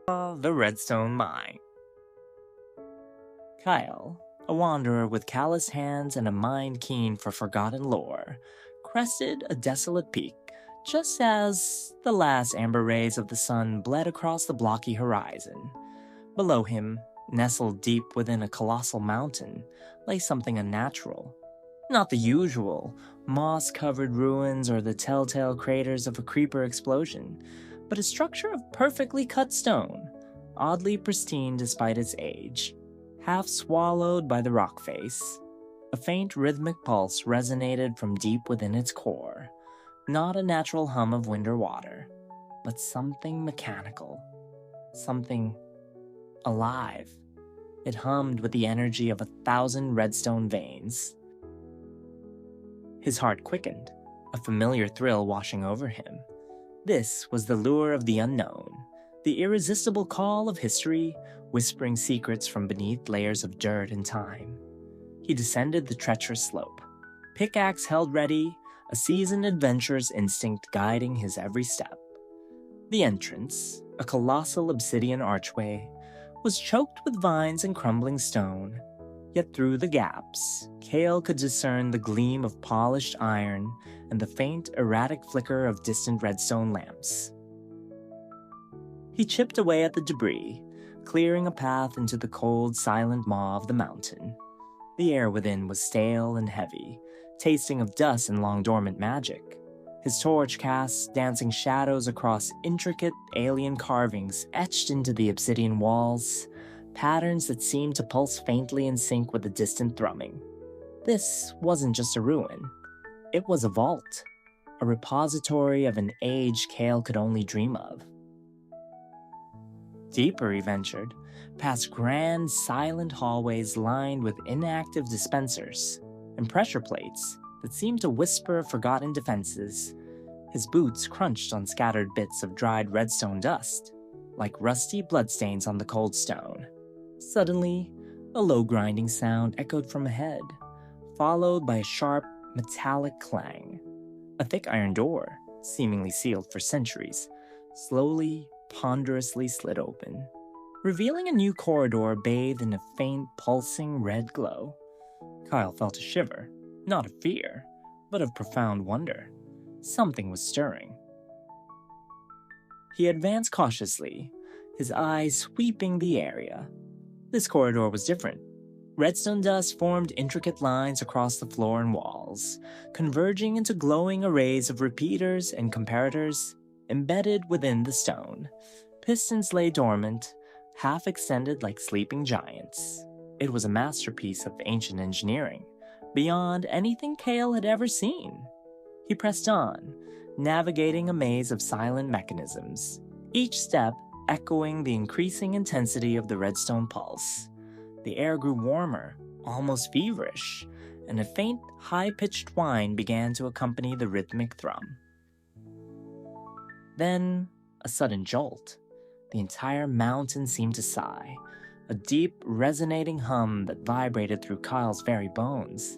The Redstone Mind. Kael, a wanderer with callous hands and a mind keen for forgotten lore, crested a desolate peak just as the last amber rays of the sun bled across the blocky horizon. Below him, nestled deep within a colossal mountain, lay something unnatural. Not the usual, moss-covered ruins or the telltale craters of a creeper explosion, but a structure of perfectly cut stone, oddly pristine despite its age, half swallowed by the rock face. A faint rhythmic pulse resonated from deep within its core, not a natural hum of wind or water, but something mechanical, something alive. It hummed with the energy of 1,000 redstone veins. His heart quickened, a familiar thrill washing over him. This was the lure of the unknown, the irresistible call of history, whispering secrets from beneath layers of dirt and time. He descended the treacherous slope, pickaxe held ready, a seasoned adventurer's instinct guiding his every step. The entrance, a colossal obsidian archway, was choked with vines and crumbling stone, yet through the gaps, Kael could discern the gleam of polished iron and the faint, erratic flicker of distant redstone lamps. He chipped away at the debris, clearing a path into the cold, silent maw of the mountain. The air within was stale and heavy, tasting of dust and long dormant magic. His torch cast dancing shadows across intricate alien carvings etched into the obsidian walls, patterns that seemed to pulse faintly in sync with the distant thrumming. This wasn't just a ruin. It was a vault, a repository of an age Kael could only dream of. Deeper he ventured, past grand, silent hallways lined with inactive dispensers and pressure plates that seemed to whisper forgotten defenses. His boots crunched on scattered bits of dried redstone dust, like rusty bloodstains on the cold stone. Suddenly, a low grinding sound echoed from ahead, followed by a sharp, metallic clang. A thick iron door, seemingly sealed for centuries, slowly, ponderously slid open, revealing a new corridor bathed in a faint, pulsing red glow. Kael felt a shiver, not of fear, but of profound wonder. Something was stirring. He advanced cautiously, his eyes sweeping the area. This corridor was different. Redstone dust formed intricate lines across the floor and walls, converging into glowing arrays of repeaters and comparators embedded within the stone. Pistons lay dormant, half extended like sleeping giants. It was a masterpiece of ancient engineering, beyond anything Kael had ever seen. He pressed on, navigating a maze of silent mechanisms, each step echoing the increasing intensity of the redstone pulse. The air grew warmer, almost feverish, and a faint, high-pitched whine began to accompany the rhythmic thrum. Then, a sudden jolt. The entire mountain seemed to sigh, a deep, resonating hum that vibrated through Kael's very bones.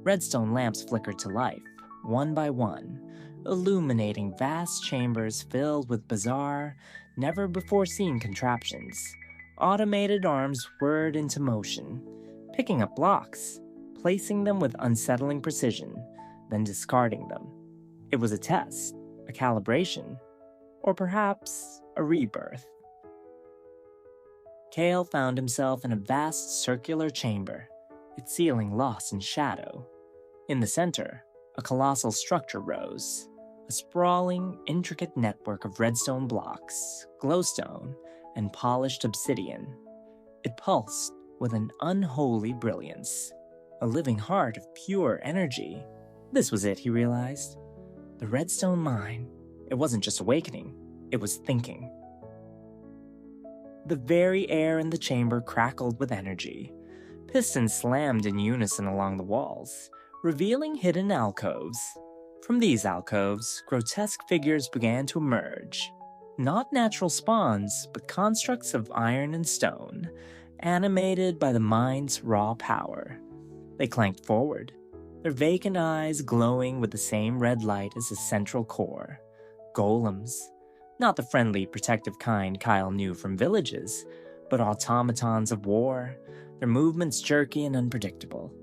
Redstone lamps flickered to life, one by one, illuminating vast chambers filled with bizarre, never-before-seen contraptions. Automated arms whirred into motion, picking up blocks, placing them with unsettling precision, then discarding them. It was a test, a calibration, or perhaps a rebirth. Kael found himself in a vast circular chamber, its ceiling lost in shadow. In the center, a colossal structure rose, a sprawling, intricate network of redstone blocks, glowstone, and polished obsidian. It pulsed with an unholy brilliance, a living heart of pure energy. This was it, he realized. The Redstone Mind. It wasn't just awakening, it was thinking. The very air in the chamber crackled with energy. Pistons slammed in unison along the walls, revealing hidden alcoves. From these alcoves, grotesque figures began to emerge. Not natural spawns, but constructs of iron and stone, animated by the mind's raw power. They clanked forward, their vacant eyes glowing with the same red light as the central core. Golems, Not the friendly, protective kind Kael knew from villages, but automatons of war, their movements jerky and unpredictable,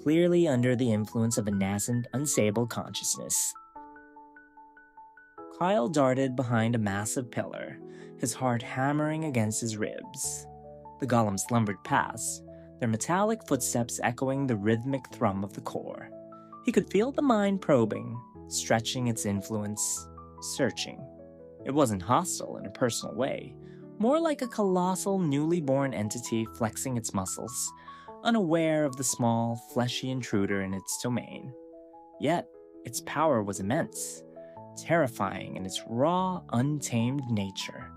clearly under the influence of a nascent, unstable consciousness. Kael darted behind a massive pillar, his heart hammering against his ribs. The golems lumbered past, their metallic footsteps echoing the rhythmic thrum of the core. He could feel the mind probing, stretching its influence, searching. It wasn't hostile in a personal way, more like a colossal, newly born entity flexing its muscles, unaware of the small, fleshy intruder in its domain. Yet, its power was immense, terrifying in its raw, untamed nature.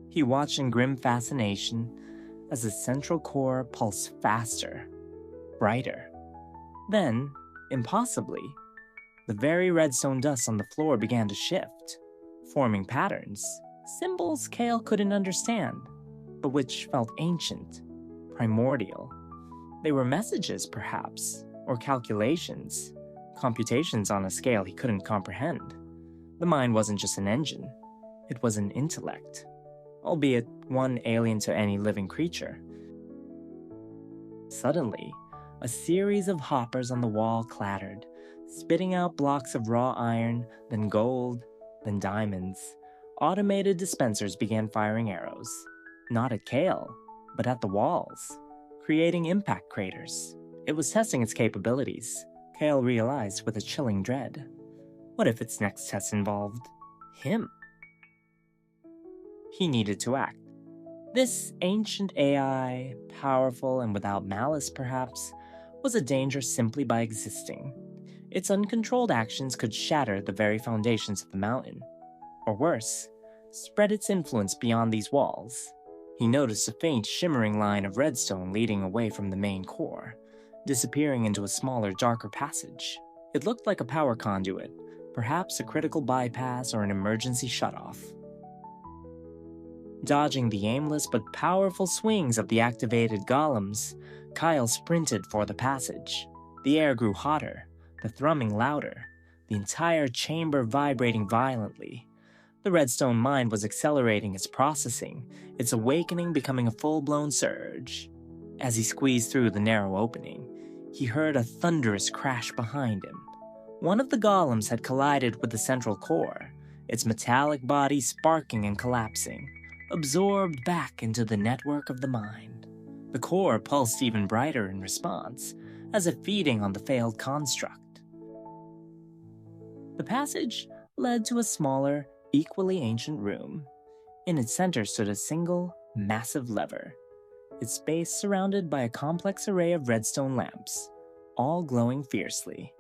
He watched in grim fascination as the central core pulsed faster, brighter. Then, impossibly, the very redstone dust on the floor began to shift, forming patterns, symbols Kael couldn't understand, but which felt ancient, primordial. They were messages, perhaps, or calculations, computations on a scale he couldn't comprehend. The mind wasn't just an engine, it was an intellect, albeit one alien to any living creature. Suddenly, a series of hoppers on the wall clattered, spitting out blocks of raw iron, then gold, then diamonds. Automated dispensers began firing arrows, not at Kael, but at the walls, creating impact craters. It was testing its capabilities, Kael realized with a chilling dread. What if its next test involved him? He needed to act. This ancient AI, powerful and without malice perhaps, was a danger simply by existing. Its uncontrolled actions could shatter the very foundations of the mountain. Or worse, spread its influence beyond these walls. He noticed a faint shimmering line of redstone leading away from the main core, disappearing into a smaller, darker passage. It looked like a power conduit, perhaps a critical bypass or an emergency shutoff. Dodging the aimless but powerful swings of the activated golems, Kael sprinted for the passage. The air grew hotter, the thrumming louder, the entire chamber vibrating violently. The Redstone Mind was accelerating its processing, its awakening becoming a full-blown surge. As he squeezed through the narrow opening, he heard a thunderous crash behind him. One of the golems had collided with the central core, its metallic body sparking and collapsing, absorbed back into the network of the mind. The core pulsed even brighter in response, as if feeding on the failed construct. The passage led to a smaller, equally ancient room. In its center stood a single, massive lever, its base surrounded by a complex array of redstone lamps, all glowing fiercely.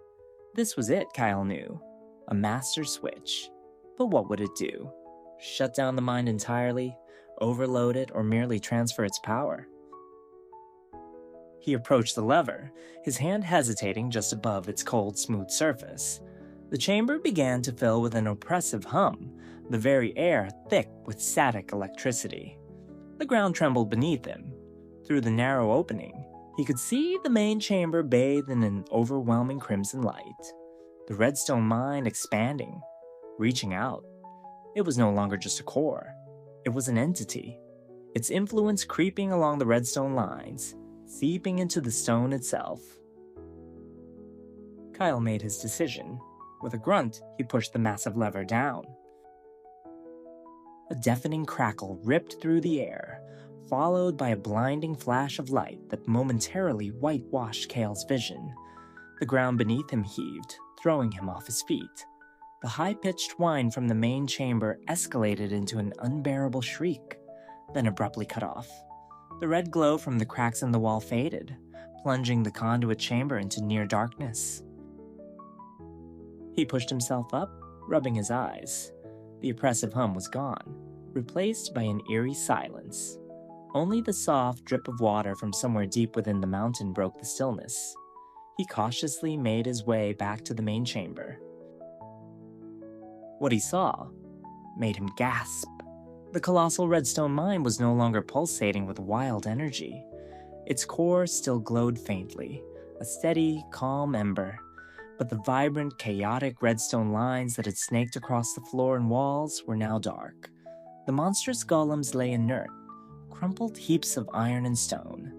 This was it, Kael knew. A master switch. But what would it do? Shut down the mind entirely, overload it, or merely transfer its power? He approached the lever, his hand hesitating just above its cold, smooth surface. The chamber began to fill with an oppressive hum, the very air thick with static electricity. The ground trembled beneath him. Through the narrow opening, he could see the main chamber bathed in an overwhelming crimson light. The redstone mind expanding, reaching out. It was no longer just a core. It was an entity, its influence creeping along the redstone lines, seeping into the stone itself. Kael made his decision. With a grunt, he pushed the massive lever down. A deafening crackle ripped through the air, followed by a blinding flash of light that momentarily whitewashed Kael's vision. The ground beneath him heaved, throwing him off his feet. The high-pitched whine from the main chamber escalated into an unbearable shriek, then abruptly cut off. The red glow from the cracks in the wall faded, plunging the conduit chamber into near darkness. He pushed himself up, rubbing his eyes. The oppressive hum was gone, replaced by an eerie silence. Only the soft drip of water from somewhere deep within the mountain broke the stillness. He cautiously made his way back to the main chamber. What he saw made him gasp. The colossal redstone mind was no longer pulsating with wild energy. Its core still glowed faintly, a steady, calm ember, but the vibrant, chaotic redstone lines that had snaked across the floor and walls were now dark. The monstrous golems lay inert, crumpled heaps of iron and stone.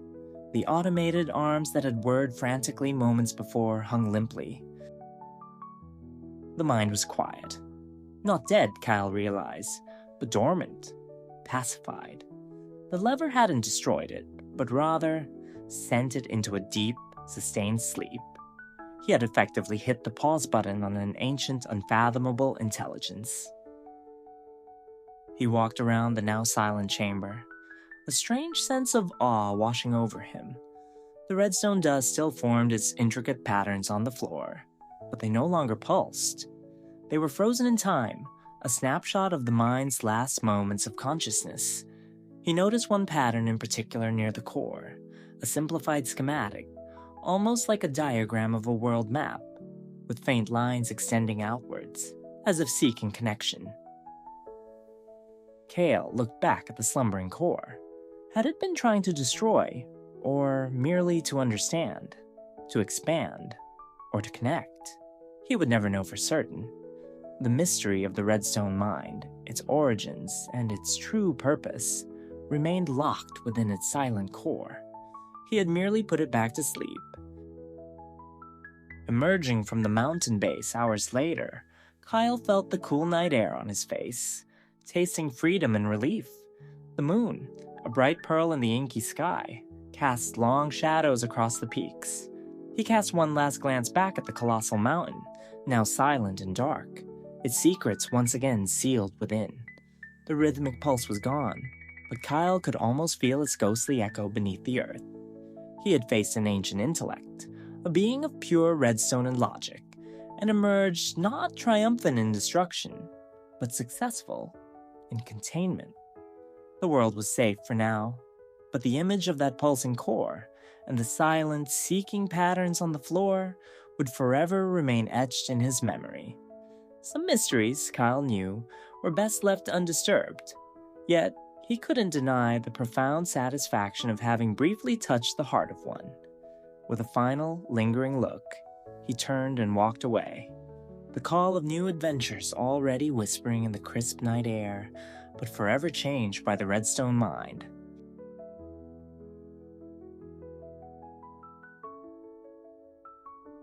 The automated arms that had whirred frantically moments before hung limply. The mind was quiet. Not dead, Kael realized, but dormant, pacified. The lever hadn't destroyed it, but rather sent it into a deep, sustained sleep. He had effectively hit the pause button on an ancient, unfathomable intelligence. He walked around the now silent chamber, a strange sense of awe washing over him. The redstone dust still formed its intricate patterns on the floor, but they no longer pulsed. They were frozen in time, a snapshot of the mind's last moments of consciousness. He noticed one pattern in particular near the core, a simplified schematic, almost like a diagram of a world map, with faint lines extending outwards, as if seeking connection. Kael looked back at the slumbering core. Had it been trying to destroy, or merely to understand, to expand, or to connect? He would never know for certain. The mystery of the Redstone Mind, its origins, and its true purpose, remained locked within its silent core. He had merely put it back to sleep. Emerging from the mountain base hours later, Kael felt the cool night air on his face, tasting freedom and relief. The moon, a bright pearl in the inky sky, cast long shadows across the peaks. He cast one last glance back at the colossal mountain, now silent and dark, its secrets once again sealed within. The rhythmic pulse was gone, but Kael could almost feel its ghostly echo beneath the earth. He had faced an ancient intellect, a being of pure redstone and logic, and emerged not triumphant in destruction, but successful in containment. The world was safe for now, but the image of that pulsing core and the silent, seeking patterns on the floor would forever remain etched in his memory. Some mysteries, Kael knew, were best left undisturbed, yet he couldn't deny the profound satisfaction of having briefly touched the heart of one. With a final, lingering look, he turned and walked away, the call of new adventures already whispering in the crisp night air, but forever changed by the Redstone Mind.